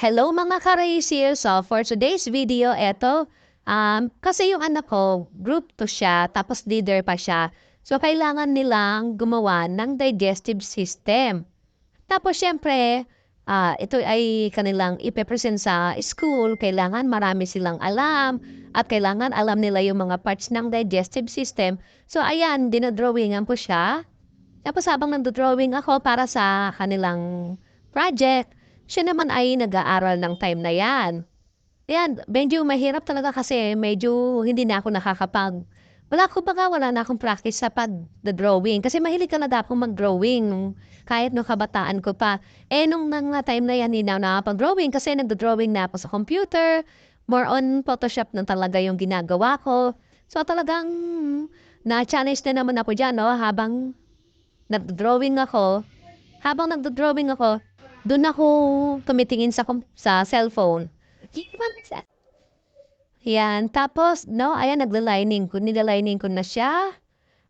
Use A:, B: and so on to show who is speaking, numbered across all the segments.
A: Hello mga ka-Racer! So for today's video, kasi yung anak ko, group 2 siya, tapos leader pa siya. So kailangan nilang gumawa ng digestive system. Tapos syempre, ito ay kanilang ipe-present sa school. Kailangan marami silang alam at kailangan alam nila yung mga parts ng digestive system. So ayan, dinodrawingan ko siya. Tapos habang nagdo-drawing ako para sa kanilang project, siya naman ay nag-aaral ng time na 'yan. Ayan, medyo mahirap talaga kasi medyo hindi na ako wala na akong practice sa pagdo-drawing kasi mahilig talaga akong mag-drawing kahit nung kabataan ko pa. Nung mga time na 'yan hindi na ako nakakapag-drawing kasi nagdo-drawing na ako sa computer, more on Photoshop na talaga yung ginagawa ko. So talagang na-challenge na naman ako diyan 'no, nagdo-drawing ako habang nagdo-drawing ako, dun ako tumitingin sa cellphone. Yan, tapos 'no, ayan nila-lining ko na siya.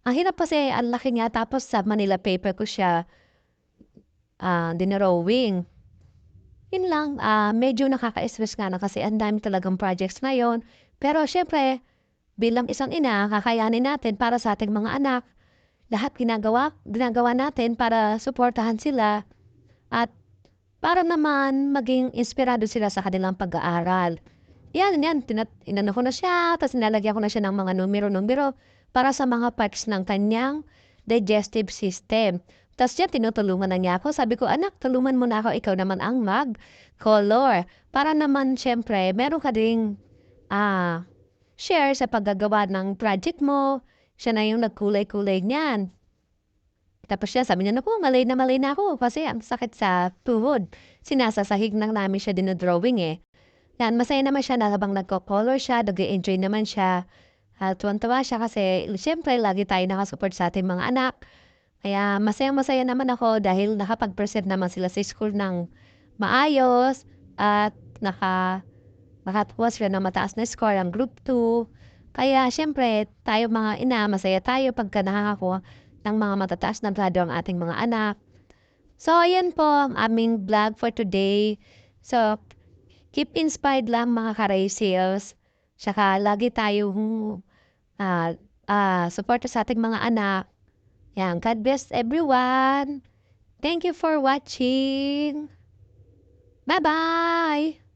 A: Ang hirap kasi ang laki niya tapos sa Manila paper ko siya, dinrawing. Yun lang, medyo nakaka-stress nga na kasi ang dami talagang projects ngayon. Pero siyempre bilang isang ina, kakayanin natin para sa ating mga anak. Lahat ginagawa natin para suportahan sila at para naman maging inspirado sila sa kanilang pag-aaral. Yan, inano ko na siya, tapos nilalagyan ko na siya ng mga numero-numero para sa mga parts ng kanyang digestive system. Tapos yan, tinutulungan na niya ako. Sabi ko, anak, tulungan mo na ako, ikaw naman ang mag-color. Para naman, syempre, meron ka ding share sa paggagawa ng project mo. Siya na yung nagkulay-kulay niyan. Tapos siya, sabi niya, naku, malay na ako kasi ang sakit sa tuhod. Sinasasahig lang namin siya dinodrawing eh. Yan, masaya naman siya na habang nagko-color siya, nag-enjoy naman siya. At tuwan-tuwa siya kasi siyempre lagi tayo nakasupport sa ating mga anak. Kaya masayang-masaya naman ako dahil nakapag-present naman sila sa school ng maayos at nakakuha sila ng mataas na score ang group 2. Kaya siyempre tayo mga ina, masaya tayo pagka nakakakuha ng mga matataas na grado ang ating mga anak. So ayan po ang aming vlog for today. So keep inspired lang mga ka-Raysales. Tsaka lagi tayong suporta sa ating mga anak. Yan, God bless everyone. Thank you for watching. Bye-bye!